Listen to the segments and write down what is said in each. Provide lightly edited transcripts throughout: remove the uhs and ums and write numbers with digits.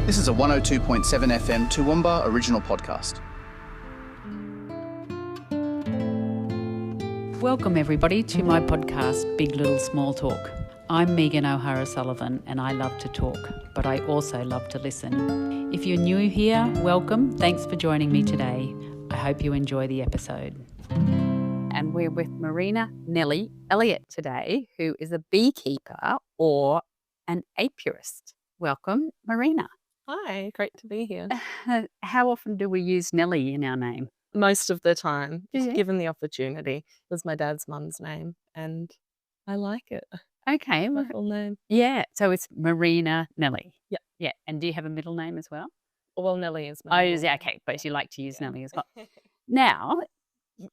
This is a 102.7 FM Toowoomba original podcast. Welcome everybody to my podcast, Big Little Small Talk. I'm Megan O'Hara-Sullivan and I love to talk, but I also love to listen. If you're new here, welcome. Thanks for joining me today. I hope you enjoy the episode. And we're with Marina Elliott today, who is a beekeeper or an apiarist. Welcome, Marina. Hi, great to be here. How often do we use Nellie in our name? Most of the time, just Yeah. given the opportunity. It was my dad's mum's name and I like it. Okay. My full name. Yeah. So it's Marina Nellie. Yeah. Yeah. And do you have a middle name as well? Well, Nellie is Oh, my middle yeah. name. Okay. But you like to use Yeah. Nellie as well. Now,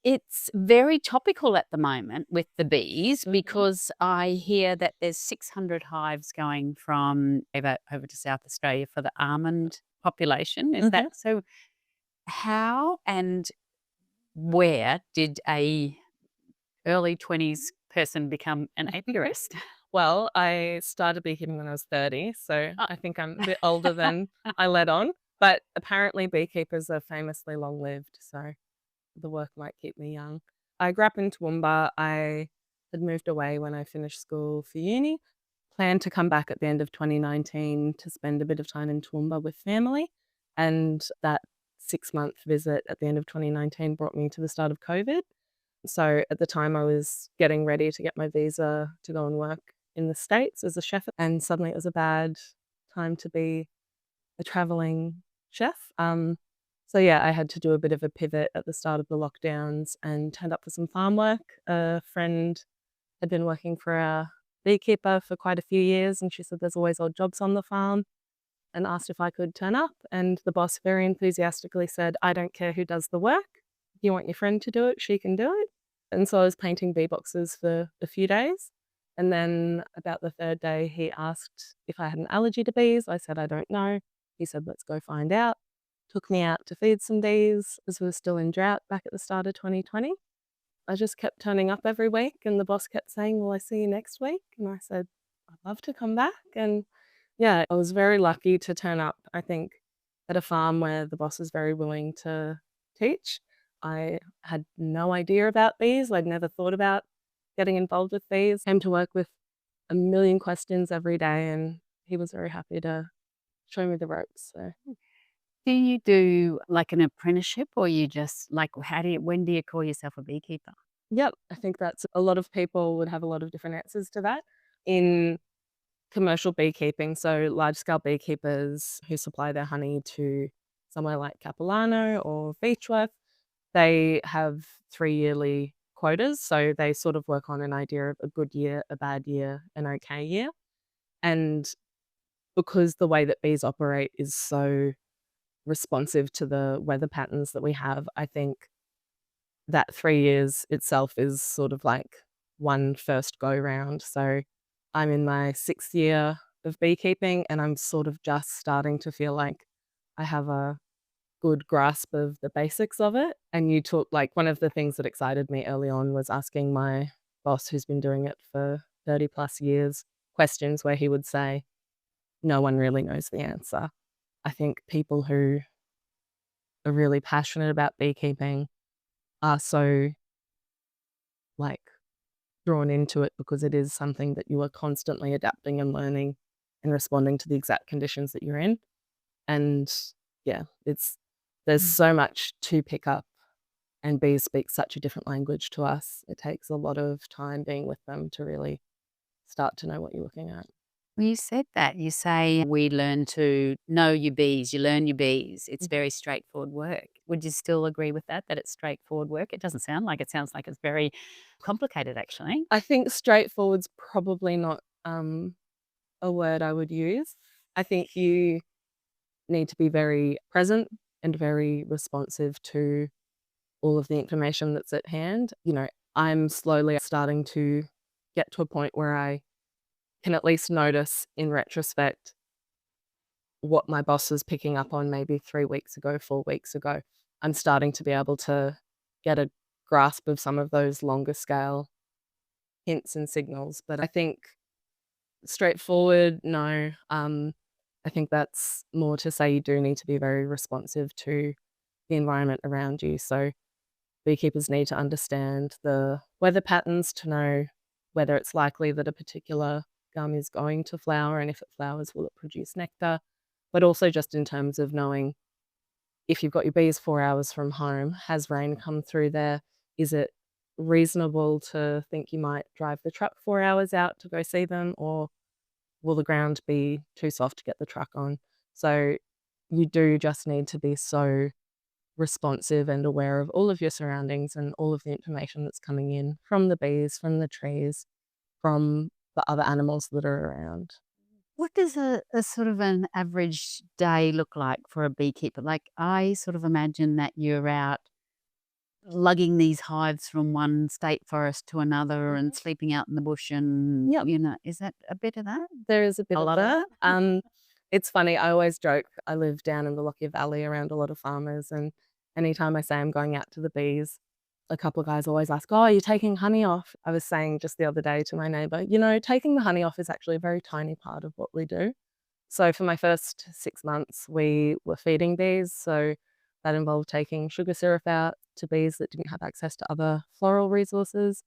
it's very topical at the moment with the bees because I hear that there's 600 hives going from over to South Australia for the almond population. Is that so? How and where did a early 20s person become an apiarist? Well, I started beekeeping when I was 30, so I think I'm a bit older than I let on. But apparently beekeepers are famously long-lived, so the work might keep me young. I grew up in Toowoomba. I had moved away when I finished school for uni. Planned to come back at the end of 2019 to spend a bit of time in Toowoomba with family. And that 6-month visit at the end of 2019 brought me to the start of COVID. So at the time I was getting ready to get my visa to go and work in the States as a chef. And suddenly it was a bad time to be a traveling chef. So yeah, I had to do a bit of a pivot at the start of the lockdowns and turned up for some farm work. A friend had been working for a beekeeper for quite a few years and she said there's always odd jobs on the farm and asked if I could turn up. And the boss very enthusiastically said, I don't care who does the work. If you want your friend to do it, she can do it. And so I was painting bee boxes for a few days. And then about the third day, he asked if I had an allergy to bees. I said, I don't know. He said, let's go find out. Took me out to feed some bees as we were still in drought back at the start of 2020. I just kept turning up every week and the boss kept saying, will I see you next week? And I said, I'd love to come back. And yeah, I was very lucky to turn up, I think, at a farm where the boss was very willing to teach. I had no idea about bees. I'd never thought about getting involved with bees. Came to work with a million questions every day and he was very happy to show me the ropes. So. Do you do like an apprenticeship or you just like, when do you call yourself a beekeeper? Yep, I think that's a lot of people would have a lot of different answers to that. In commercial beekeeping, so large-scale beekeepers who supply their honey to somewhere like Capilano or Beechworth, they have 3-yearly quotas. So they sort of work on an idea of a good year, a bad year, an okay year. And because the way that bees operate is so responsive to the weather patterns that we have, I think that 3 years itself is sort of like one first go round. So I'm in my 6th year of beekeeping and I'm sort of just starting to feel like I have a good grasp of the basics of it. And you took like one of the things that excited me early on was asking my boss, who's been doing it for 30 plus years, questions where he would say, no one really knows the answer. I think people who are really passionate about beekeeping are so like drawn into it because it is something that you are constantly adapting and learning and responding to the exact conditions that you're in. And yeah, there's so much to pick up and bees speak such a different language to us. It takes a lot of time being with them to really start to know what you're looking at. Well, you said that. You say we learn to know your bees, you learn your bees. It's very straightforward work. Would you still agree with that it's straightforward work? It doesn't sound like it. Sounds like it's very complicated, actually. I think straightforward's probably not a word I would use. I think you need to be very present and very responsive to all of the information that's at hand. You know, I'm slowly starting to get to a point where I can at least notice in retrospect what my boss was picking up on maybe 3 weeks ago, 4 weeks ago. I'm starting to be able to get a grasp of some of those longer scale hints and signals. But I think straightforward, no. I think that's more to say you do need to be very responsive to the environment around you. So beekeepers need to understand the weather patterns to know whether it's likely that a particular gum is going to flower, and if it flowers, will it produce nectar? But also just in terms of knowing if you've got your bees 4 hours from home, has rain come through there? Is it reasonable to think you might drive the truck 4 hours out to go see them, or will the ground be too soft to get the truck on? So you do just need to be so responsive and aware of all of your surroundings and all of the information that's coming in from the bees, from the trees, from the other animals that are around. What does a sort of an average day look like for a beekeeper? Like, I sort of imagine that you're out lugging these hives from one state forest to another and sleeping out in the bush and, Yep. is that a bit of that? There is a bit A of lot of that. that? It's funny, I always joke, I live down in the Lockyer Valley around a lot of farmers, and anytime I say I'm going out to the bees, a couple of guys always ask, "Oh, are you taking honey off?" I was saying just the other day to my neighbour, taking the honey off is actually a very tiny part of what we do. So for my first 6 months, we were feeding bees, so that involved taking sugar syrup out to bees that didn't have access to other floral resources.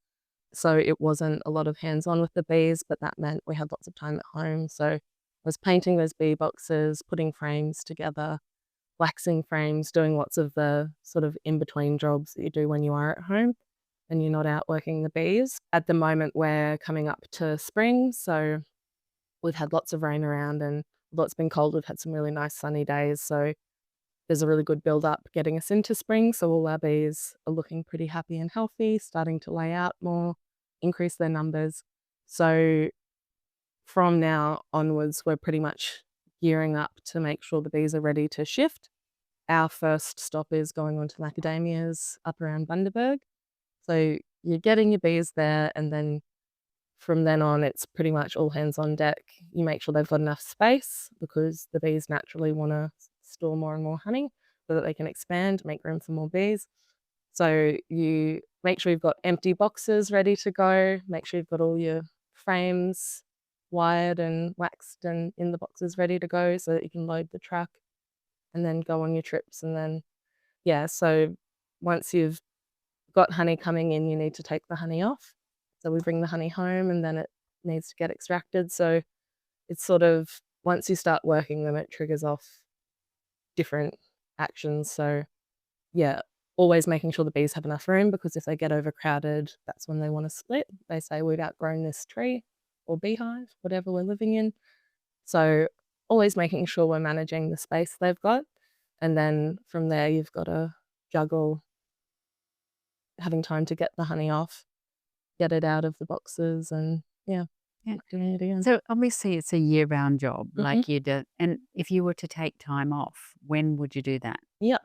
So it wasn't a lot of hands-on with the bees, but that meant we had lots of time at home. So I was painting those bee boxes, putting frames together, waxing frames, doing lots of the sort of in-between jobs that you do when you are at home and you're not out working the bees. At the moment, we're coming up to spring, so we've had lots of rain around, and although it's been cold, we've had some really nice sunny days. So there's a really good build up getting us into spring. So all our bees are looking pretty happy and healthy, starting to lay out more, increase their numbers. So from now onwards, we're pretty much gearing up to make sure the bees are ready to shift. Our first stop is going on to macadamias up around Bundaberg. So you're getting your bees there, and then from then on, it's pretty much all hands on deck. You make sure they've got enough space because the bees naturally want to store more and more honey so that they can expand, make room for more bees. So you make sure you've got empty boxes ready to go, make sure you've got all your frames wired and waxed and in the boxes ready to go so that you can load the truck and then go on your trips. And then, so once you've got honey coming in, you need to take the honey off. So we bring the honey home and then it needs to get extracted. So it's sort of, once you start working them, it triggers off different actions. So always making sure the bees have enough room, because if they get overcrowded, that's when they want to split. They say, we've outgrown this tree or beehive, whatever we're living in. So always making sure we're managing the space they've got. And then from there, you've got to juggle having time to get the honey off, get it out of the boxes, and doing it again. So obviously it's a year-round job, like you do. And if you were to take time off, when would you do that? Yeah.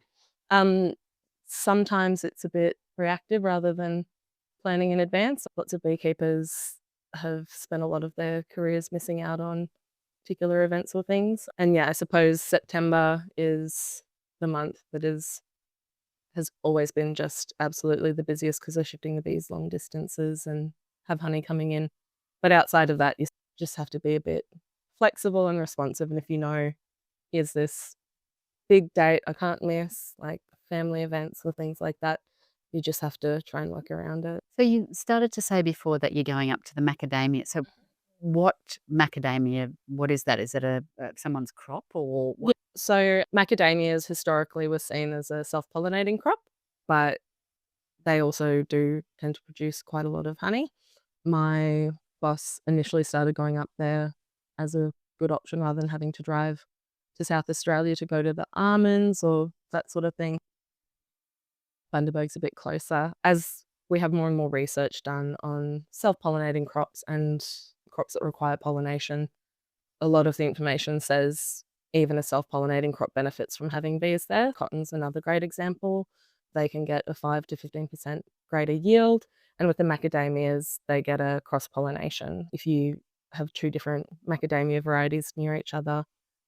Sometimes it's a bit reactive rather than planning in advance. Lots of beekeepers have spent a lot of their careers missing out on particular events or things. And I suppose September is the month that has always been just absolutely the busiest because they're shifting the bees long distances and have honey coming in. But outside of that, you just have to be a bit flexible and responsive. And if you know, here's this big date I can't miss, like family events or things like that, you just have to try and work around it. So you started to say before that you're going up to the macadamia. So what macadamia, what is that? Is it someone's crop or what? So macadamias historically were seen as a self-pollinating crop, but they also do tend to produce quite a lot of honey. My boss initially started going up there as a good option rather than having to drive to South Australia to go to the almonds or that sort of thing. Bundaberg's a bit closer. As we have more and more research done on self-pollinating crops and crops that require pollination, a lot of the information says even a self-pollinating crop benefits from having bees there. Cotton's another great example. They can get a 5 to 15% greater yield. And with the macadamias, they get a cross-pollination. If you have two different macadamia varieties near each other,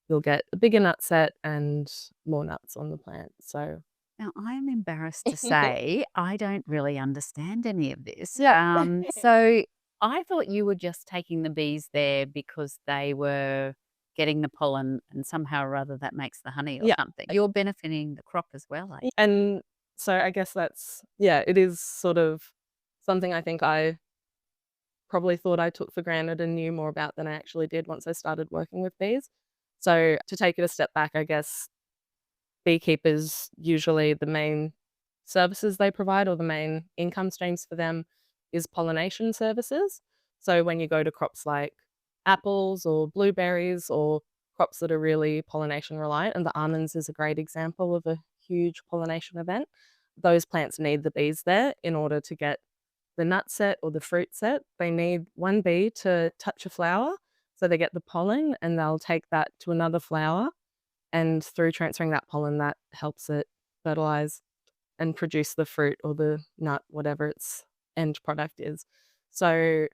you'll get a bigger nut set and more nuts on the plant. So Now, I am embarrassed to say I don't really understand any of this. So I thought you were just taking the bees there because they were getting the pollen, and somehow or other that makes the honey or Yeah. something. You're benefiting the crop as well, eh? And so I guess that's, yeah, it is sort of something I think I probably thought I took for granted and knew more about than I actually did once I started working with bees. So to take it a step back, I guess beekeepers, usually the main services they provide or the main income streams for them is pollination services. So when you go to crops like apples or blueberries or crops that are really pollination reliant, and the almonds is a great example of a huge pollination event, those plants need the bees there in order to get the nut set or the fruit set. They need one bee to touch a flower, so they get the pollen and they'll take that to another flower, and through transferring that pollen, that helps it fertilize and produce the fruit or the nut, whatever its end product is. So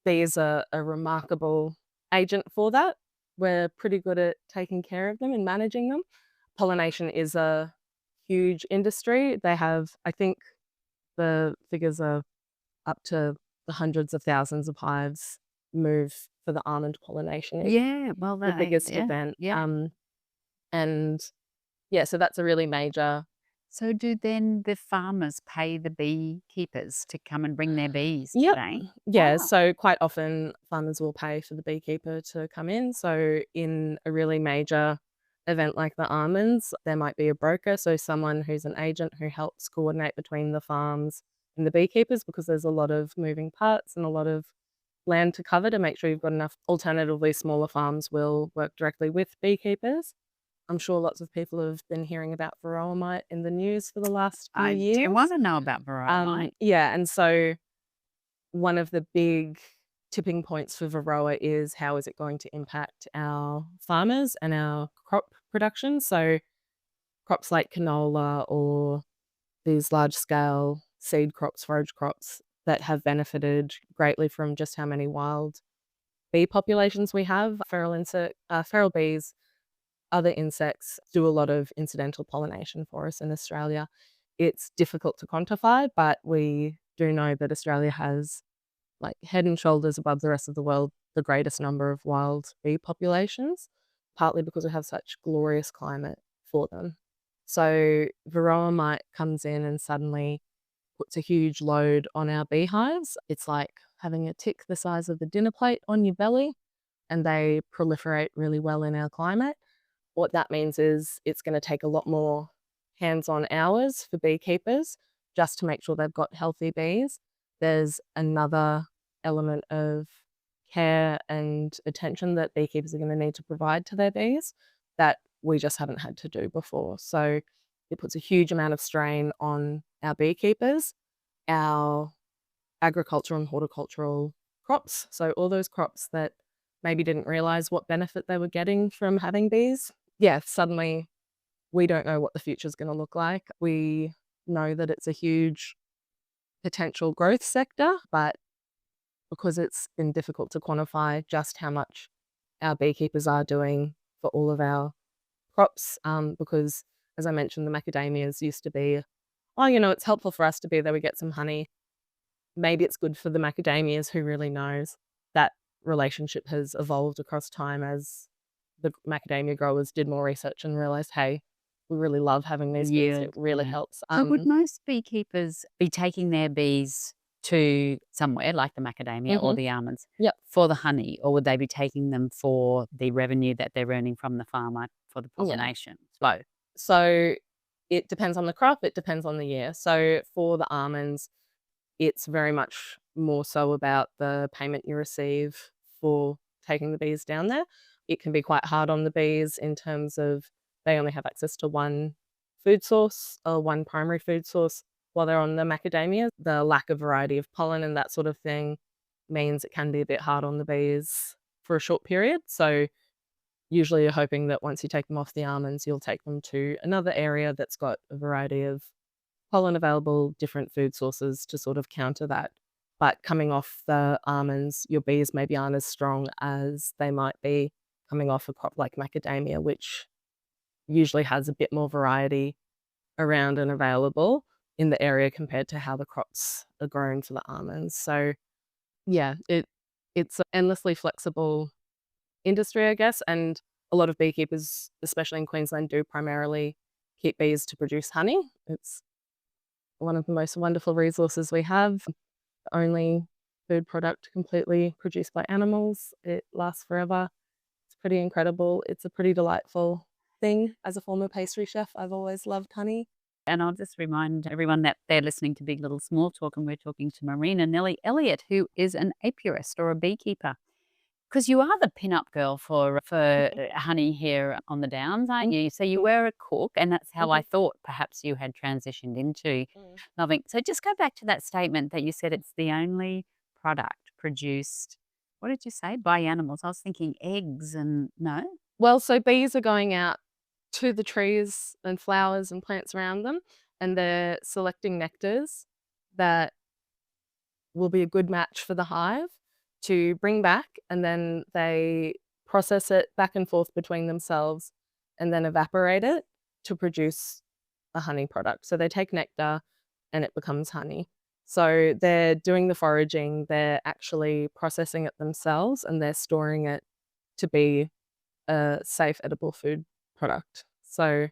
bees are a remarkable agent for that. We're pretty good at taking care of them and managing them. Pollination is a huge industry. They have, I think the figures are up to the hundreds of thousands of hives move for the almond pollination. It's Yeah, well, the biggest yeah, event. yeah. And yeah, so that's a really major. So do then the farmers pay the beekeepers to come and bring their bees, do Yep. they? Yeah, Wow. so quite often farmers will pay for the beekeeper to come in. So in a really major event like the almonds, there might be a broker, so someone who's an agent who helps coordinate between the farms and the beekeepers, because there's a lot of moving parts and a lot of land to cover to make sure you've got enough. Alternatively, smaller farms will work directly with beekeepers. I'm sure lots of people have been hearing about varroa mite in the news for the last few I do years. want to know about varroa. Yeah, and so one of the big tipping points for varroa is how is it going to impact our farmers and our crop production. So crops like canola or these large scale seed crops, forage crops that have benefited greatly from just how many wild bee populations we have. Feral bees, other insects do a lot of incidental pollination for us in Australia. It's difficult to quantify, but we do know that Australia has, like, head and shoulders above the rest of the world, the greatest number of wild bee populations, partly because we have such glorious climate for them. So varroa mite comes in and suddenly puts a huge load on our beehives. It's like having a tick the size of the dinner plate on your belly, and they proliferate really well in our climate. What that means is it's going to take a lot more hands-on hours for beekeepers just to make sure they've got healthy bees. There's another element of care and attention that beekeepers are going to need to provide to their bees that we just haven't had to do before. So it puts a huge amount of strain on our beekeepers, our agricultural and horticultural crops. So all those crops that maybe didn't realize what benefit they were getting from having bees. Yeah, suddenly we don't know what the future is going to look like. We know that it's a huge potential growth sector, but because it's been difficult to quantify just how much our beekeepers are doing for all of our crops, because as I mentioned, the macadamias used to be, oh, it's helpful for us to be there, we get some honey. Maybe it's good for the macadamias, who really knows. That relationship has evolved across time as the macadamia growers did more research and realized, hey, we really love having these bees. It really helps. So would most beekeepers be taking their bees to somewhere like the macadamia or the almonds for the honey, or would they be taking them for the revenue that they're earning from the farmer for the pollination flow? So it depends on the crop. It depends on the year. So for the almonds, it's very much more so about the payment you receive for taking the bees down there. It can be quite hard on the bees in terms of they only have access to one food source or one primary food source while they're on the macadamia. The lack of variety of pollen and that sort of thing means it can be a bit hard on the bees for a short period. So usually you're hoping that once you take them off the almonds, you'll take them to another area that's got a variety of pollen available, different food sources to sort of counter that. But coming off the almonds, your bees maybe aren't as strong as they might be coming off a crop like macadamia, which usually has a bit more variety around and available in the area compared to how the crops are grown for the almonds. So yeah, it's an endlessly flexible industry, I guess. And a lot of beekeepers, especially in Queensland, do primarily keep bees to produce honey. It's one of the most wonderful resources we have. The only food product completely produced by animals. It lasts forever. It's pretty incredible. It's a pretty delightful thing. As a former pastry chef, I've always loved honey. And I'll just remind everyone that they're listening to Big Little Small Talk, and we're talking to Marina Elliott, who is an apiarist or a beekeeper. Because you are the pin-up girl for honey here on the Downs, aren't you? So you were a cook, and that's how I thought perhaps you had transitioned into loving. So just go back to that statement that you said it's the only product produced, what did you say, by animals? I was thinking eggs and no? Well, so bees are going out to the trees and flowers and plants around them, and they're selecting nectars that will be a good match for the hive to bring back, and then they process it back and forth between themselves and then evaporate it to produce a honey product. So they take nectar and it becomes honey. So they're doing the foraging, they're actually processing it themselves, and they're storing it to be a safe edible food product. So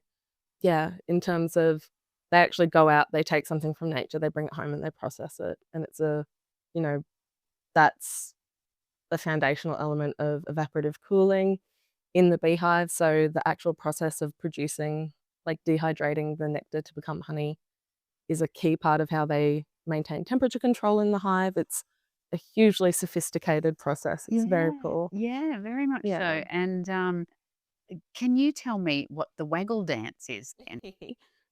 yeah, in terms of they actually go out, they take something from nature, they bring it home and they process it. And it's that's the foundational element of evaporative cooling in the beehive. So the actual process of producing, like dehydrating the nectar to become honey, is a key part of how they maintain temperature control in the hive. It's a hugely sophisticated process. It's very cool. Yeah, very much Yeah. so. And can you tell me what the waggle dance is then?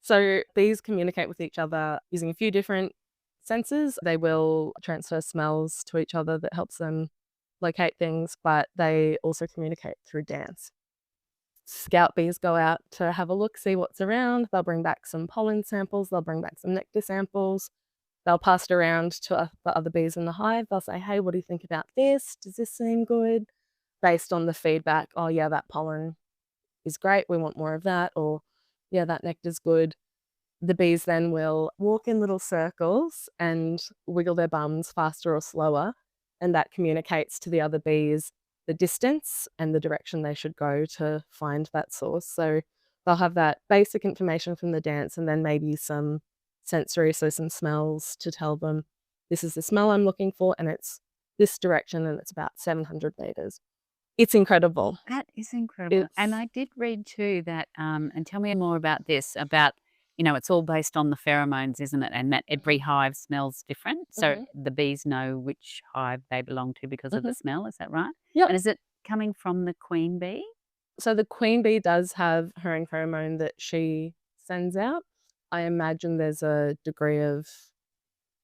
So bees communicate with each other using a few different senses. They will transfer smells to each other that helps them locate things, but they also communicate through dance. Scout bees go out to have a look, see what's around. They'll bring back some pollen samples. They'll bring back some nectar samples. They'll pass it around to the other bees in the hive. They'll say, hey, what do you think about this? Does this seem good? Based on the feedback, oh yeah, that pollen is great. We want more of that. Or yeah, that nectar's good. The bees then will walk in little circles and wiggle their bums faster or slower. And that communicates to the other bees the distance and the direction they should go to find that source. So they'll have that basic information from the dance and then maybe some sensory, so some smells to tell them, this is the smell I'm looking for and it's this direction and it's about 700 meters. It's incredible. That is incredible. And I did read too that, and tell me more about this, about, it's all based on the pheromones, isn't it? And that every hive smells different. So the bees know which hive they belong to because of the smell. Is that right? Yep. And is it coming from the queen bee? So the queen bee does have her own pheromone that she sends out. I imagine there's a degree of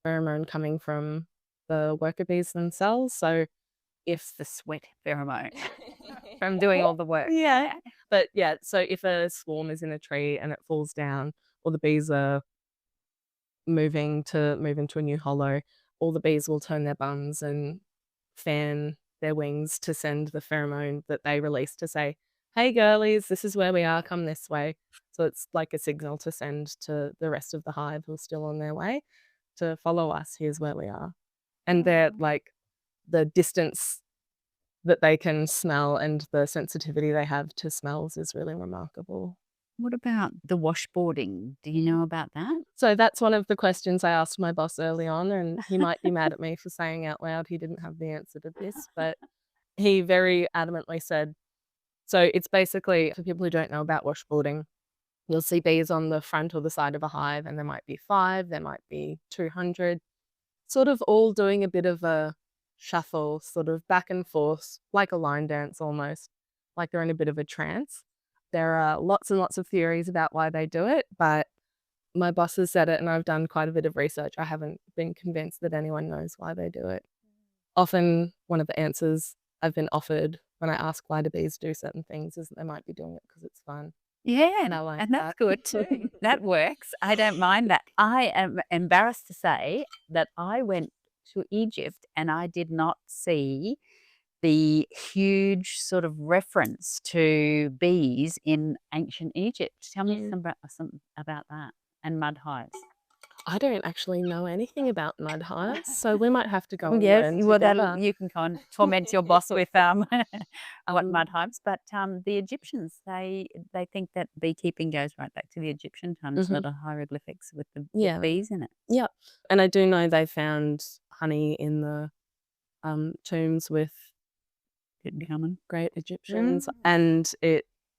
pheromone coming from the worker bees themselves. So if the sweat pheromone from doing all the work. Yeah. But yeah, so if a swarm is in a tree and it falls down, or the bees are moving to move into a new hollow, all the bees will turn their bums and fan their wings to send the pheromone that they release to say, hey girlies, this is where we are, come this way. So it's like a signal to send to the rest of the hive who are still on their way to follow us, here's where we are. And they're like, the distance that they can smell and the sensitivity they have to smells is really remarkable. What about the washboarding? Do you know about that? So that's one of the questions I asked my boss early on, and he might be mad at me for saying out loud he didn't have the answer to this, but he very adamantly said, so it's basically, for people who don't know about washboarding, you'll see bees on the front or the side of a hive, and there might be 5, there might be 200, sort of all doing a bit of a shuffle, sort of back and forth, like a line dance almost, like they're in a bit of a trance. There are lots and lots of theories about why they do it, but my boss has said it and I've done quite a bit of research. I haven't been convinced that anyone knows why they do it. Often one of the answers I've been offered when I ask why do bees do certain things is that they might be doing it because it's fun. Yeah, And I like and that's that. good too. That works. I don't mind that. I am embarrassed to say that I went to Egypt and I did not see the huge sort of reference to bees in ancient Egypt. Tell me some about that and mud hives. I don't actually know anything about mud hives, so we might have to go and Yes, learn well, together. you can torment your boss with what Um, mud hives, but the Egyptians they think that beekeeping goes right back to the Egyptian times. mhm. Little hieroglyphics with the Yeah, bees in it. yeah. And I do know they found honey in the tombs with Tutankhamun. great Egyptians, and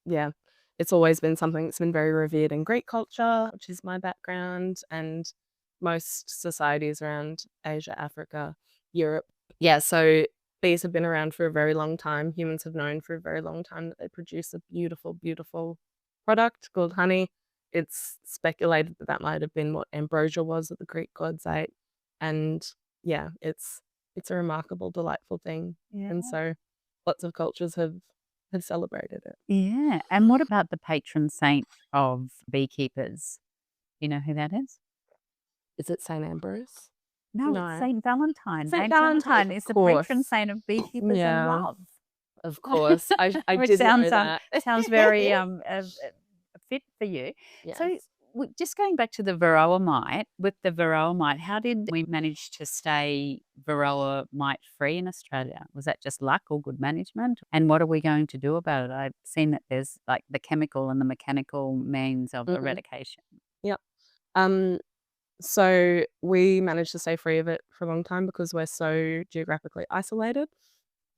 yeah, it's always been something that's been very revered in Greek culture, which is my background, and most societies around Asia, Africa, Europe. Yeah, so bees have been around for a very long time. Humans have known for a very long time that they produce a beautiful, beautiful product called honey. It's speculated that that might have been what ambrosia was that the Greek gods ate, and yeah, it's a remarkable, delightful thing, Yeah. and so lots of cultures have celebrated it. Yeah, and what about the patron saint of beekeepers? You know who that is? Is it Saint Ambrose? No, it's No. Saint Valentine. Saint Saint Valentine, Valentine of is the patron course. saint of beekeepers and Yeah, love. of course. I Which did know sounds that. sounds very fit for you. So Yes. just going back to the varroa mite, with the varroa mite, how did we manage to stay varroa mite free in Australia? Was that just luck or good management? And what are we going to do about it? I've seen that there's like the chemical and the mechanical means of Mhm. eradication. Yep. Um, so we managed to stay free of it for a long time because we're so geographically isolated.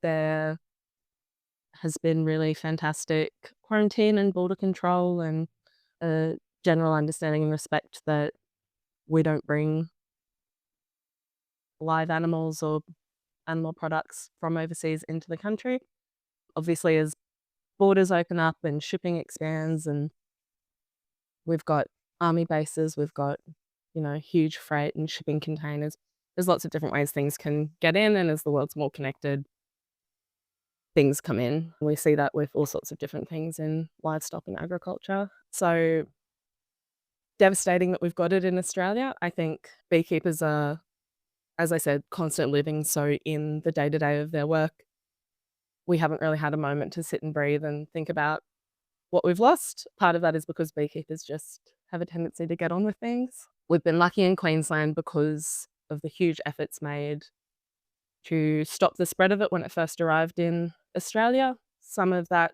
There has been really fantastic quarantine and border control and a general understanding and respect that we don't bring live animals or animal products from overseas into the country. Obviously, as borders open up and shipping expands, and we've got army bases, we've got, huge freight and shipping containers. There's lots of different ways things can get in, and as the world's more connected, things come in. We see that with all sorts of different things in livestock and agriculture. So devastating that we've got it in Australia. I think beekeepers are, as I said, constant living, so in the day-to-day of their work, we haven't really had a moment to sit and breathe and think about what we've lost. Part of that is because beekeepers just have a tendency to get on with things. We've been lucky in Queensland because of the huge efforts made to stop the spread of it when it first arrived in Australia. Some of that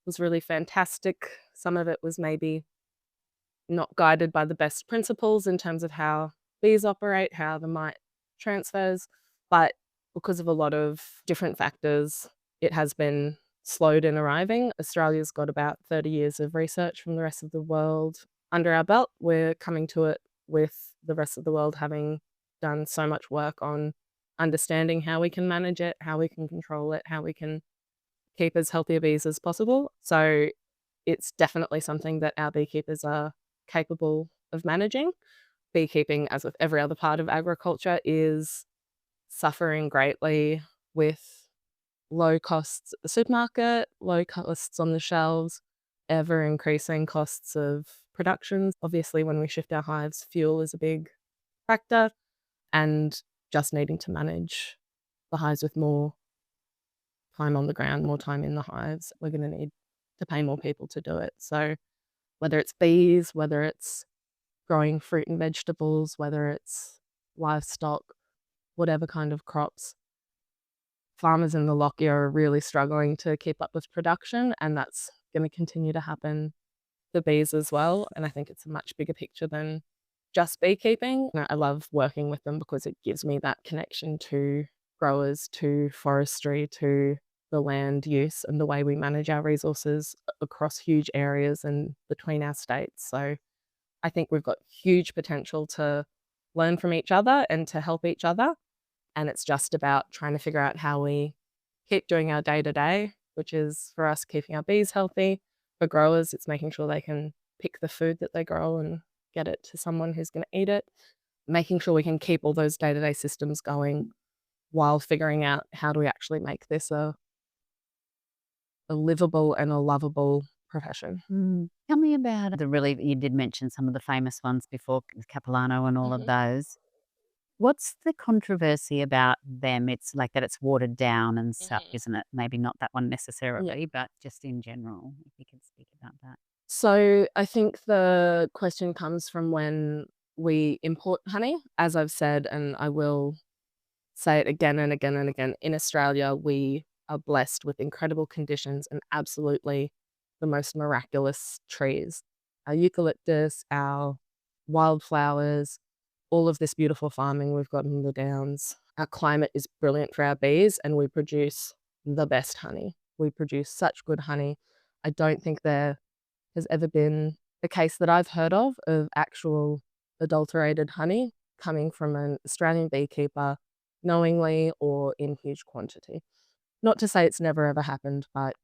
was really fantastic. Some of it was maybe not guided by the best principles in terms of how bees operate, how the mite transfers. But because of a lot of different factors, it has been slowed in arriving. Australia's got about 30 years of research from the rest of the world under our belt. We're coming to it with the rest of the world having done so much work on understanding how we can manage it, how we can control it, how we can keep as healthy a bees as possible. So it's definitely something that our beekeepers are capable of managing. Beekeeping, as with every other part of agriculture, is suffering greatly with low costs at the supermarket, low costs on the shelves, ever increasing costs of production. Obviously, when we shift our hives, fuel is a big factor, and just needing to manage the hives with more time on the ground, more time in the hives, we're going to need to pay more people to do it. So whether it's bees, whether it's growing fruit and vegetables, whether it's livestock, whatever kind of crops, farmers in the Lockyer are really struggling to keep up with production, and that's going to continue to happen for bees as well. And I think it's a much bigger picture than just beekeeping. I love working with them because it gives me that connection to growers, to forestry, to the land use and the way we manage our resources across huge areas and between our states. So I think we've got huge potential to learn from each other and to help each other. And it's just about trying to figure out how we keep doing our day to day, which is for us keeping our bees healthy. For growers, it's making sure they can pick the food that they grow and get it to someone who's going to eat it. Making sure we can keep all those day to day systems going while figuring out how do we actually make this a livable and a lovable profession. Tell me about you did mention some of the famous ones before, Capilano and all of those. What's the controversy about them? It's like that it's watered down and such, isn't it? Maybe not that one necessarily, but just in general, if you could speak about that. So I think the question comes from when we import honey, as I've said, and I will say it again and again and again. In Australia, we are blessed with incredible conditions and absolutely the most miraculous trees. Our eucalyptus, our wildflowers, all of this beautiful farming we've got in the Downs. Our climate is brilliant for our bees, and we produce the best honey. We produce such good honey. I don't think there has ever been a case that I've heard of actual adulterated honey coming from an Australian beekeeper knowingly or in huge quantity. Not to say it's never ever happened, but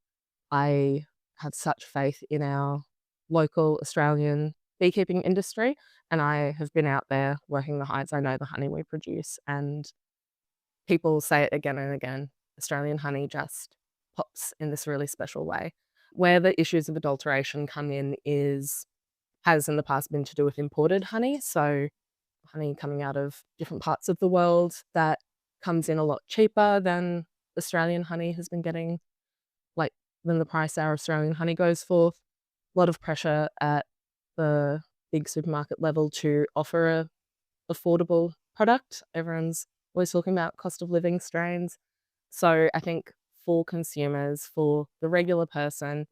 I have such faith in our local Australian beekeeping industry, and I have been out there working the hives. I know the honey we produce, and people say it again and again. Australian honey just pops in this really special way. Where the issues of adulteration come in has in the past been to do with imported honey. So honey coming out of different parts of the world that comes in a lot cheaper than Australian honey has been getting, like than the price our Australian honey goes for. A lot of pressure at the big supermarket level to offer a affordable product. Everyone's always talking about cost of living strains. So I think for consumers, for the regular person,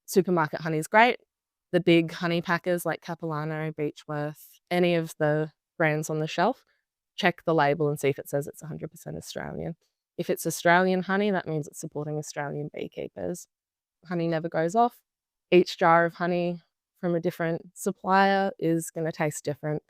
supermarket honey is great. The big honey packers like Capilano, Beechworth, any of the brands on the shelf, check the label and see if it says it's 100% Australian. If it's Australian honey, that means it's supporting Australian beekeepers. Honey never goes off. Each jar of honey from a different supplier is going to taste different.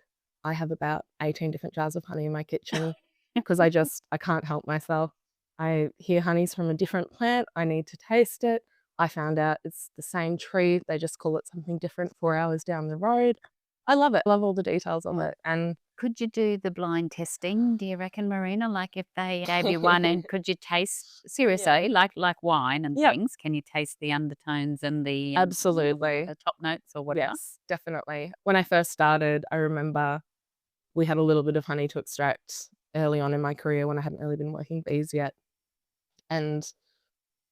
I have about 18 different jars of honey in my kitchen because I can't help myself. I hear honey's from a different plant. I need to taste it. I found out it's the same tree. They just call it something different 4 hours down the road. I love it. I love all the details of it. And could you do the blind testing, do you reckon, Marina? Like if they gave you one and could you taste, seriously, like wine and things, can you taste the undertones and the absolutely the top notes or whatever? Yes, definitely. When I first started, I remember we had a little bit of honey to extract early on in my career when I hadn't really been working bees yet. And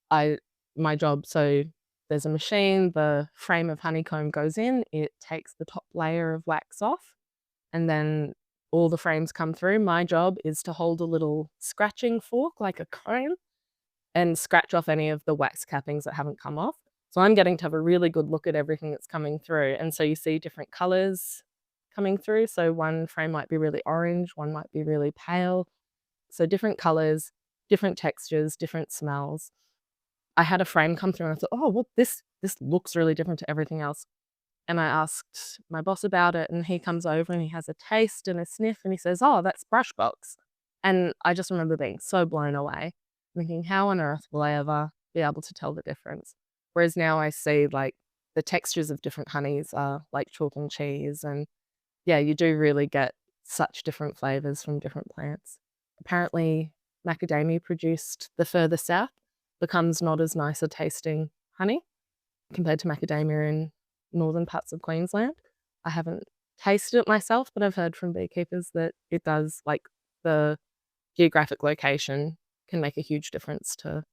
my job, so there's a machine, the frame of honeycomb goes in, it takes the top layer of wax off, and then all the frames come through. My job is to hold a little scratching fork like a comb and scratch off any of the wax cappings that haven't come off. So I'm getting to have a really good look at everything that's coming through. And so you see different colors coming through. So one frame might be really orange, one might be really pale. So different colors, different textures, different smells. I had a frame come through and I thought, oh, well, this looks really different to everything else. And I asked my boss about it, and he comes over and he has a taste and a sniff and he says, oh, that's brush box. And I just remember being so blown away, thinking, how on earth will I ever be able to tell the difference? Whereas now I see like the textures of different honeys are like chalk and cheese. And yeah, you do really get such different flavors from different plants. Apparently, macadamia produced the further south becomes not as nice a tasting honey compared to macadamia in northern parts of Queensland. I haven't tasted it myself, but I've heard from beekeepers that it does, like the geographic location can make a huge difference to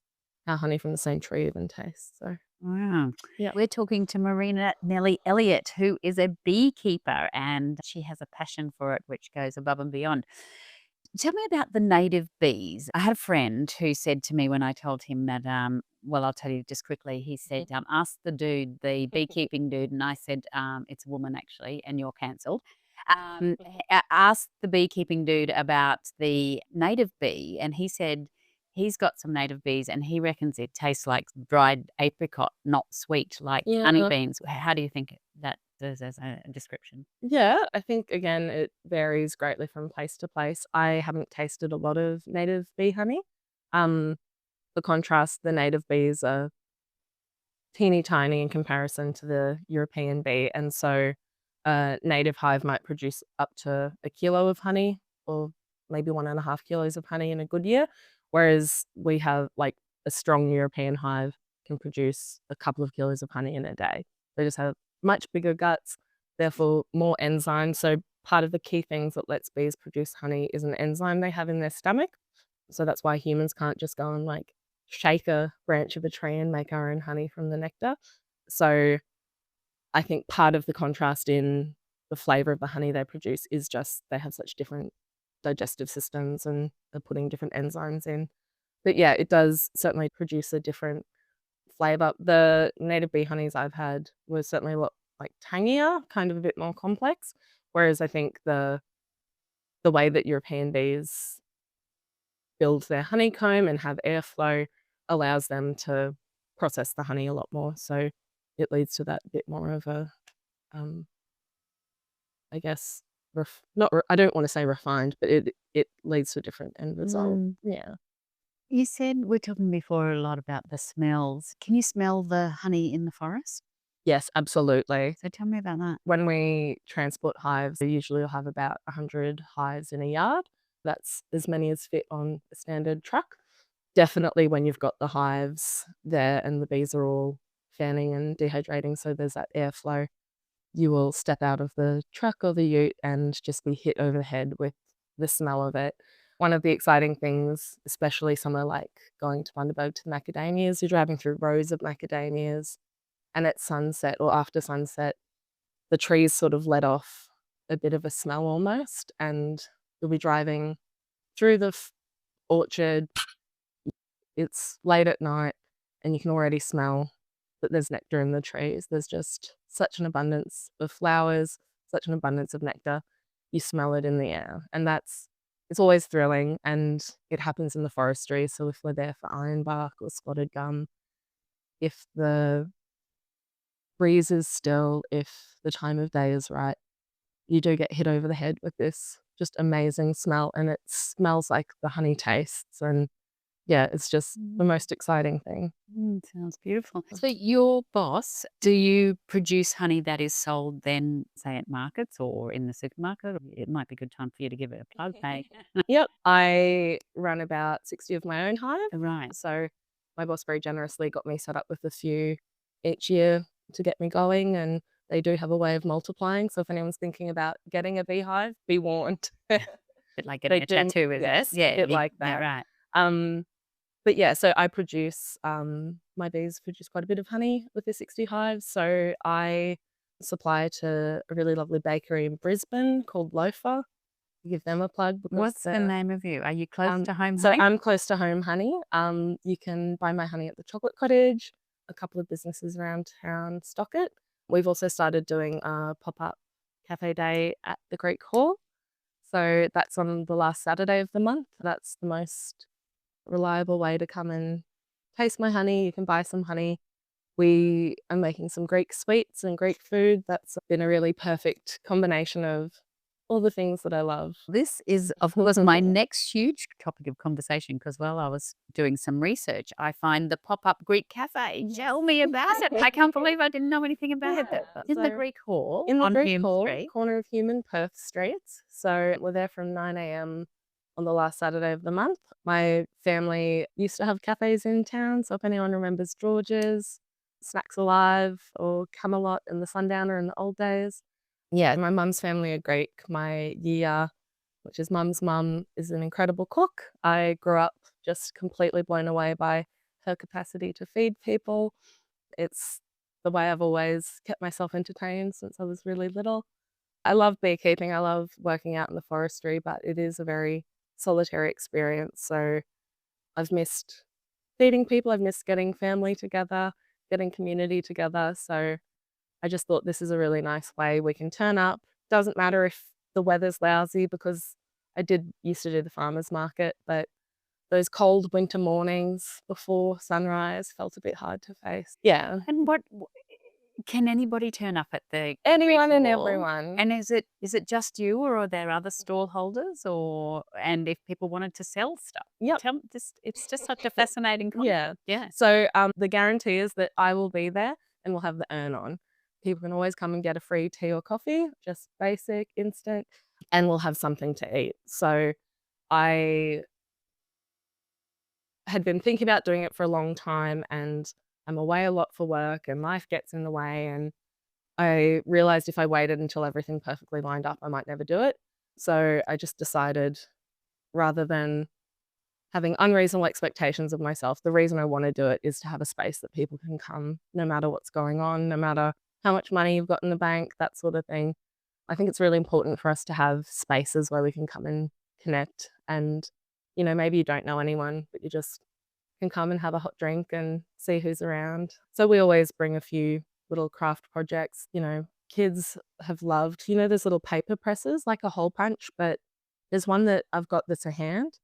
how honey from the same tree even tastes. So wow. Yeah. We're talking to Marina Elliott, who is a beekeeper, and she has a passion for it, which goes above and beyond. Tell me about the native bees. I had a friend who said to me when I told him that, well, I'll tell you just quickly. He said, ask the dude, the beekeeping dude. And I said, it's a woman actually, and you're cancelled. Ask the beekeeping dude about the native bee. And he said he's got some native bees and he reckons it tastes like dried apricot, not sweet, like honeybees. How do you think that does as a description? Yeah, I think, again, it varies greatly from place to place. I haven't tasted a lot of native bee honey. For contrast, the native bees are teeny tiny in comparison to the European bee. And so a native hive might produce up to a kilo of honey or maybe 1.5 kilos of honey in a good year. Whereas we have like a strong European hive can produce a couple of kilos of honey in a day. They just have much bigger guts, therefore more enzymes. So part of the key things that lets bees produce honey is an enzyme they have in their stomach. So that's why humans can't just go and like shake a branch of a tree and make our own honey from the nectar. So I think part of the contrast in the flavor of the honey they produce is just, they have such different digestive systems and they're putting different enzymes in. But yeah, it does certainly produce a different flavor. The native bee honeys I've had were certainly a lot like tangier, kind of a bit more complex. Whereas I think the way that European bees build their honeycomb and have airflow allows them to process the honey a lot more. So it leads to that bit more of a, I guess, I don't want to say refined, but it leads to a different end result. Yeah. You said, we're talking before a lot about the smells. Can you smell the honey in the forest? Yes, absolutely. So tell me about that. When we transport hives, we usually will have about 100 hives in a yard. That's as many as fit on a standard truck. Definitely when you've got the hives there and the bees are all fanning and dehydrating, so there's that airflow, you will step out of the truck or the ute and just be hit over the head with the smell of it. One of the exciting things, especially somewhere like going to Bundaberg to macadamias, you're driving through rows of macadamias, and at sunset or after sunset, the trees sort of let off a bit of a smell almost, and you'll be driving through the orchard. It's late at night and you can already smell that there's nectar in the trees. There's just such an abundance of flowers, such an abundance of nectar. You smell it in the air, and it's always thrilling, and it happens in the forestry. So if we're there for ironbark or spotted gum, if the breeze is still, if the time of day is right, you do get hit over the head with this just amazing smell, and it smells like the honey tastes. And yeah, it's just the most exciting thing. Sounds beautiful. So your boss, do you produce honey that is sold then, say, at markets or in the supermarket? It might be a good time for you to give it a plug, hey? Yep. I run about 60 of my own hive. Right. So my boss very generously got me set up with a few each year to get me going, and they do have a way of multiplying. So if anyone's thinking about getting a beehive, be warned. Bit like getting a tattoo, is yes, it? Yeah. a bit like that. Yeah, right. But yeah, so I produce, my bees produce quite a bit of honey with the 60 hives. So I supply to a really lovely bakery in Brisbane called Loafer. Give them a plug. What's the name of you? Are you close to home So honey? I'm close to home honey. You can buy my honey at the Chocolate Cottage. A couple of businesses around town stock it. We've also started doing a pop-up cafe day at the Greek Hall. So that's on the last Saturday of the month. That's the most reliable way to come and taste my honey. You can buy some honey. We are making some Greek sweets and Greek food. That's been a really perfect combination of all the things that I love. This is, of course, my next huge topic of conversation, because while I was doing some research, I find the pop-up Greek cafe. Tell me about it. I can't believe I didn't know anything about it. In the Greek Hall, in the on Greek Hume Hall, Street. corner of Hume and Perth Streets. So we're there from 9 a.m. on the last Saturday of the month. My family used to have cafes in town, so if anyone remembers George's, Snacks Alive, or Camelot and the Sundowner in the old days. Yeah, my mum's family are Greek. My Yia, which is mum's mum, is an incredible cook. I grew up just completely blown away by her capacity to feed people. It's the way I've always kept myself entertained since I was really little. I love beekeeping. I love working out in the forestry, but it is a very solitary experience. So I've missed feeding people. I've missed getting family together, getting community together. So I just thought this is a really nice way we can turn up. Doesn't matter if the weather's lousy, because I used to do the farmers market, but those cold winter mornings before sunrise felt a bit hard to face. Yeah. And can anybody turn up at the Anyone Greek and Hall? everyone. And is it just you, or are there other stall holders, and if people wanted to sell stuff? Yep. It's just such a fascinating concept. Yeah. So the guarantee is that I will be there and we'll have the urn on. People can always come and get a free tea or coffee, just basic, instant, and we'll have something to eat. So I had been thinking about doing it for a long time, and I'm away a lot for work and life gets in the way, and I realized if I waited until everything perfectly lined up, I might never do it. So I just decided, rather than having unreasonable expectations of myself, the reason I want to do it is to have a space that people can come no matter what's going on, no matter how much money you've got in the bank, that sort of thing. I think it's really important for us to have spaces where we can come and connect and, maybe you don't know anyone, but you just can come and have a hot drink and see who's around. So we always bring a few little craft projects. Kids have loved, there's little paper presses, like a hole punch, but there's one that I've got that's a hand.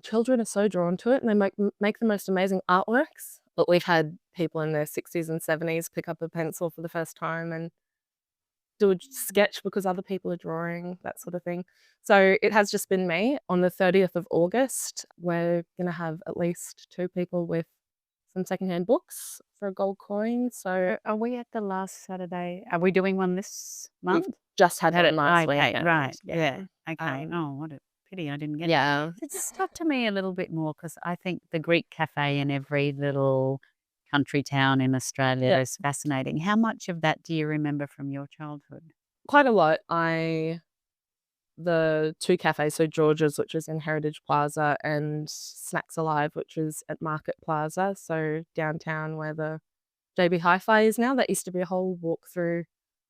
Children are so drawn to it and they make the most amazing artworks. But we've had people in their 60s and 70s pick up a pencil for the first time and do a sketch because other people are drawing, that sort of thing. So it has just been me. On the 30th of August, we're going to have at least 2 people with some secondhand books for a gold coin. So Are we at the last Saturday? Are we doing one this month? just had Had one it last okay, weekend. right. Yeah. Okay. Um, Oh, what a pity I didn't get it. Yeah. It's talk to me a little bit more because I think the Greek cafe in every little country town in Australia Yeah. is fascinating. How much of that do you remember from your childhood? Quite a lot. The 2 cafes, so George's, which is in Heritage Plaza, and Snacks Alive, which is at Market Plaza, so downtown where the JB Hi-Fi is now. That used to be a whole walk-through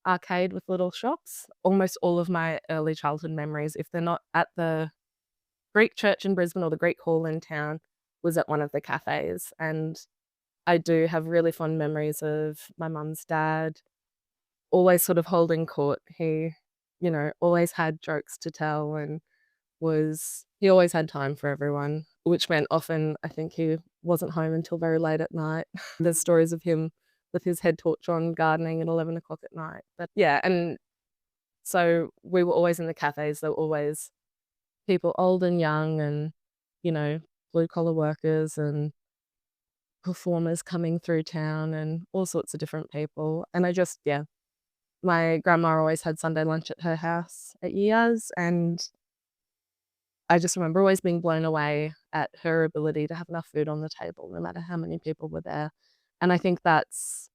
arcade with little shops. Almost all of my early childhood memories, if they're not at the Greek church in Brisbane or the Greek hall in town, was at one of the cafes. And I do have really fond memories of my mum's dad always sort of holding court. He, always had jokes to tell and he always had time for everyone, which meant often I think he wasn't home until very late at night. There's stories of him with his head torch on gardening at 11 o'clock at night. But yeah, and so we were always in the cafes. There were always people old and young and, blue collar workers and performers coming through town and all sorts of different people. And my grandma always had Sunday lunch at her house at years, and I just remember always being blown away at her ability to have enough food on the table, no matter how many people were there. And I think that's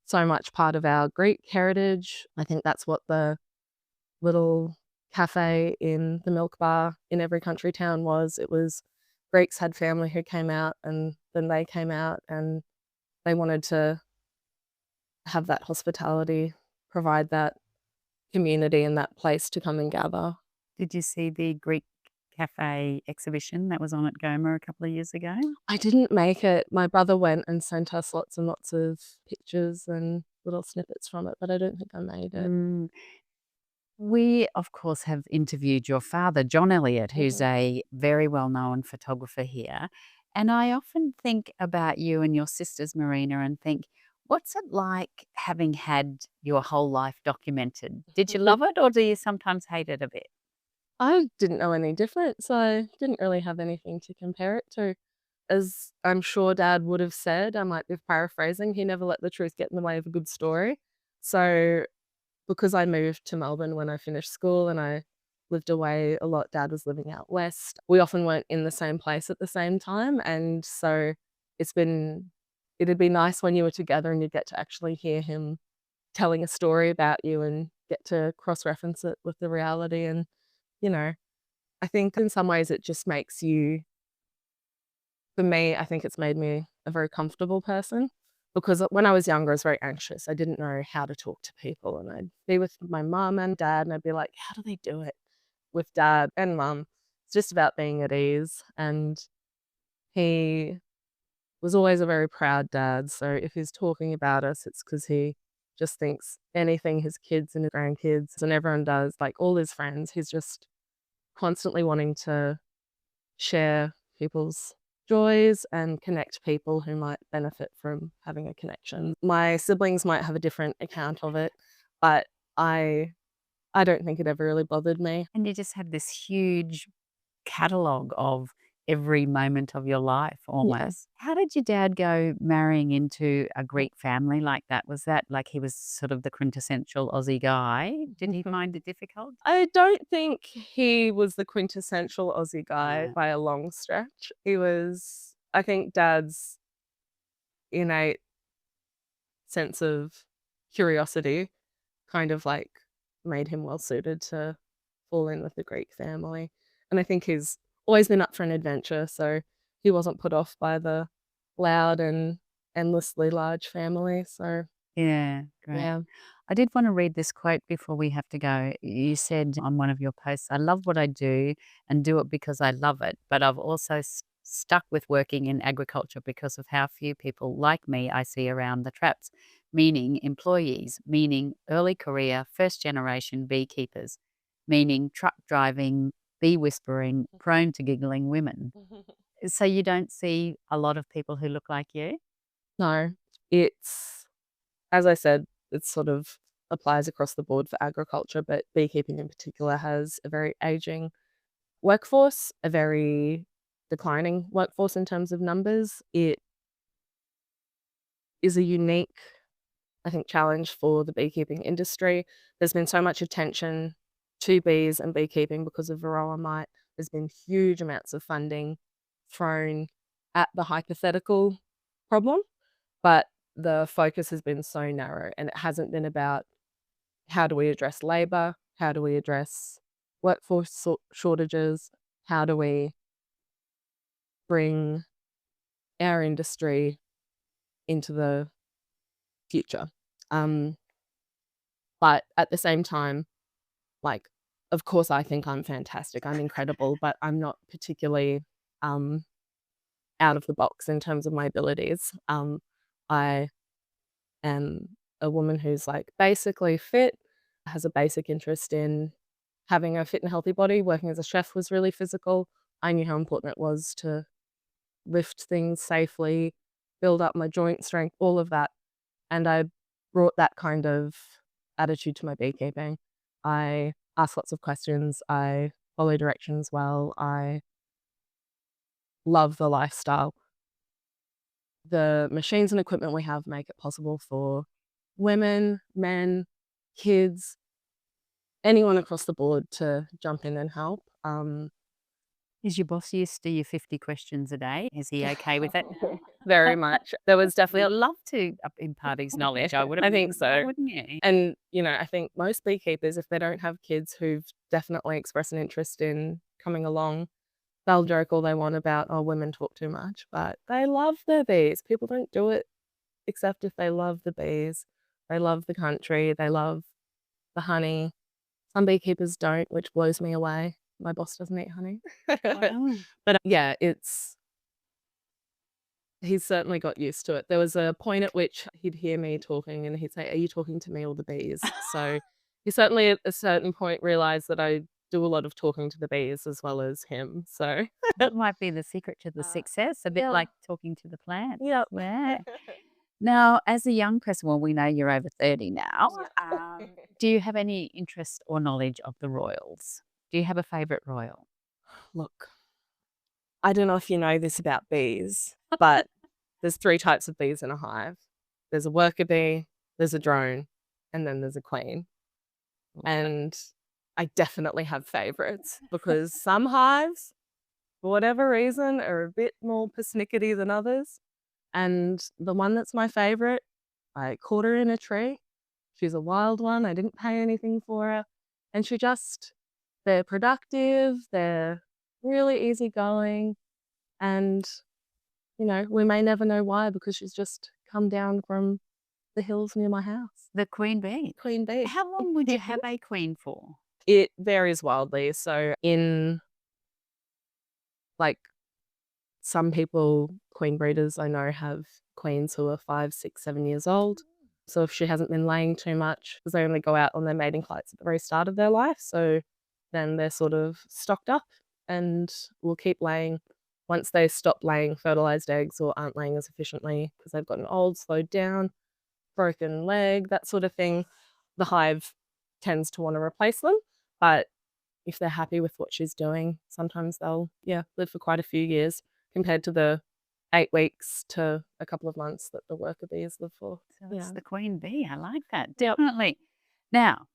so much part of our Greek heritage. I think that's what the little cafe in the milk bar in every country town was. It was Greeks had family who came out, and then they came out, and they wanted to have that hospitality, provide that community and that place to come and gather. Did you see the Greek cafe exhibition that was on at Goma a couple of years ago? I didn't make it. My brother went and sent us lots and lots of pictures and little snippets from it, but I don't think I made it. Mm. We, of course, have interviewed your father, John Elliott, who's a very well-known photographer here. And I often think about you and your sisters, Marina, and think, what's it like having had your whole life documented? Did you love it or do you sometimes hate it a bit? I didn't know any different, so I didn't really have anything to compare it to. As I'm sure Dad would have said, I might be paraphrasing, he never let the truth get in the way of a good story. So because I moved to Melbourne when I finished school and I lived away a lot, Dad was living out west. We often weren't in the same place at the same time. And so it'd be nice when you were together and you'd get to actually hear him telling a story about you and get to cross-reference it with the reality. And, I think in some ways it just makes you, for me, I think it's made me a very comfortable person. Because when I was younger, I was very anxious. I didn't know how to talk to people. And I'd be with my mum and dad, and I'd be like, how do they do it with dad and mum? It's just about being at ease. And he was always a very proud dad. So if he's talking about us, it's because he just thinks anything his kids and his grandkids and everyone does, like all his friends, he's just constantly wanting to share people's joys and connect people who might benefit from having a connection. My siblings might have a different account of it, but I don't think it ever really bothered me. And you just had this huge catalogue of every moment of your life almost. How did your dad go marrying into a Greek family like that? Was that like he was sort of the quintessential Aussie guy? Did he find it difficult? I don't think he was the quintessential Aussie guy by a long stretch. I think Dad's innate sense of curiosity kind of like made him well suited to fall in with the Greek family. And I think he's always been up for an adventure, so he wasn't put off by the loud and endlessly large family. So Yeah, great. yeah. I did want to read this quote before we have to go. You said on one of your posts, I love what I do and do it because I love it, but I've also stuck with working in agriculture because of how few people like me I see around the traps, meaning employees, meaning early career, first generation beekeepers, meaning truck driving, bee whispering, prone to giggling women. So you don't see a lot of people who look like you? No, it's, as I said, it sort of applies across the board for agriculture, but beekeeping in particular has a very aging workforce, a very declining workforce in terms of numbers. It is a unique, I think, challenge for the beekeeping industry. There's been so much attention to bees and beekeeping because of varroa mite. There's been huge amounts of funding thrown at the hypothetical problem, but the focus has been so narrow, and it hasn't been about how do we address labor, how do we address workforce shortages, how do we bring our industry into the future. But at the same time, like, of course, I think I'm fantastic. I'm incredible, but I'm not particularly out of the box in terms of my abilities. I am a woman who's like basically fit, has a basic interest in having a fit and healthy body. Working as a chef was really physical. I knew how important it was to lift things safely, build up my joint strength, all of that. And I brought that kind of attitude to my beekeeping. I ask lots of questions. I follow directions well. I love the lifestyle. The machines and equipment we have make it possible for women, men, kids, anyone across the board to jump in and help. Is your boss used to your 50 questions a day? Is he okay with it? Very much. There was I'd definitely, love to impart his knowledge. I would have. I think so. Wouldn't you? And, I think most beekeepers, if they don't have kids who've definitely expressed an interest in coming along, they'll joke all they want about, oh, women talk too much, but they love their bees. People don't do it except if they love the bees. They love the country. They love the honey. Some beekeepers don't, which blows me away. My boss doesn't eat honey. Wow. But yeah, he's certainly got used to it. There was a point at which he'd hear me talking and he'd say, are you talking to me or the bees? So he certainly at a certain point realized that I do a lot of talking to the bees as well as him. So That might be the secret to the success, a bit yeah. like talking to the plants. Yep. Yeah. Now, as a young person, well, we know you're over 30 now. Do you have any interest or knowledge of the royals? Do you have a favourite royal? Look, I don't know if you know this about bees, but there's 3 types of bees in a hive. There's a worker bee, there's a drone, and then there's a queen. And I definitely have favorites because some hives, for whatever reason, are a bit more persnickety than others. And the one that's my favorite, I caught her in a tree. She's a wild one. I didn't pay anything for her. And they're productive, they're really easygoing. And, we may never know why because she's just come down from the hills near my house. The queen bee. Queen bee. How long would you have a queen for? It varies wildly. So in like some people, queen breeders I know have queens who are 5, 6, 7 years old. So if she hasn't been laying too much, because they only go out on their mating flights at the very start of their life. So then they're sort of stocked up and will keep laying. Once they stop laying fertilized eggs or aren't laying as efficiently because they've gotten old, slowed down, broken leg, that sort of thing, the hive tends to want to replace them. But if they're happy with what she's doing, sometimes they'll, live for quite a few years compared to the 8 weeks to a couple of months that the worker bees live for. So it's Yeah. the queen bee. I like that. Definitely. Now,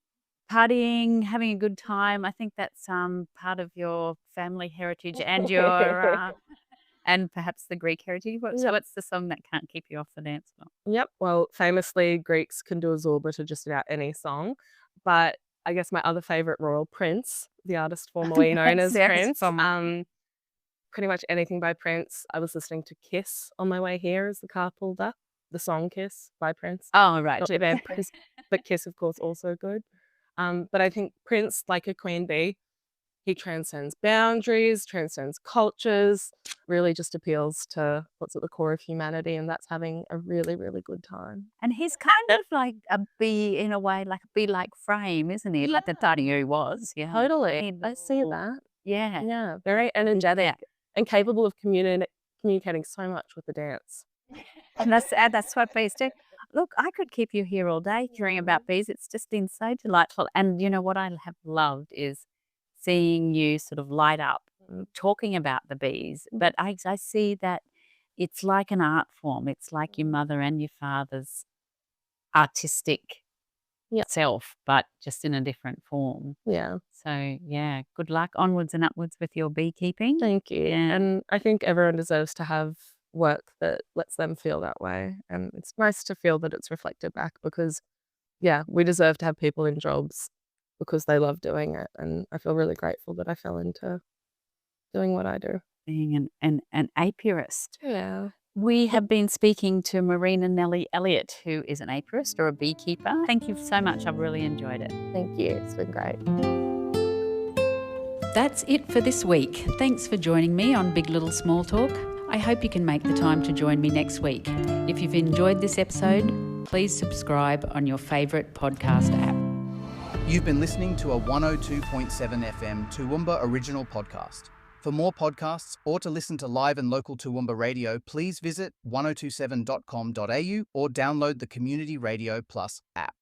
partying, having a good time. I think that's part of your family heritage and your and perhaps the Greek heritage. So what's the song that can't keep you off the dance floor? Yep. Well, famously, Greeks can do a zorba to just about any song. But I guess my other favorite royal, Prince, the artist formerly known as Yes, Prince. formerly. Pretty much anything by Prince. I was listening to Kiss on my way here as the car pulled up. the song Kiss by Prince. Oh, right. Not too bad, Prince, but Kiss, of course, also good. But I think Prince, like a queen bee, he transcends boundaries, transcends cultures, really just appeals to what's at the core of humanity, and that's having a really, really good time. And he's kind of like a bee in a way, like a bee-like frame, isn't he? At the time he was, yeah. Totally. I see that. Yeah. Yeah, very energetic and capable of communicating so much with the dance. And that's what bees do. Look, I could keep you here all day hearing about bees. It's just been so delightful. And you know what I have loved is seeing you sort of light up talking about the bees. But I see that it's like an art form. It's like your mother and your father's artistic self, but just in a different form. Yeah. So, yeah, good luck onwards and upwards with your beekeeping. Thank you. Yeah. And I think everyone deserves to have work that lets them feel that way. And it's nice to feel that it's reflected back because, yeah, we deserve to have people in jobs because they love doing it. And I feel really grateful that I fell into doing what I do. Being an apiarist. Yeah. We have been speaking to Marina Elliott, who is an apiarist or a beekeeper. Thank you so much. I've really enjoyed it. Thank you. It's been great. That's it for this week. Thanks for joining me on Big Little Small Talk. I hope you can make the time to join me next week. If you've enjoyed this episode, please subscribe on your favourite podcast app. You've been listening to a 102.7 FM Toowoomba original podcast. For more podcasts or to listen to live and local Toowoomba radio, please visit 1027.com.au or download the Community Radio Plus app.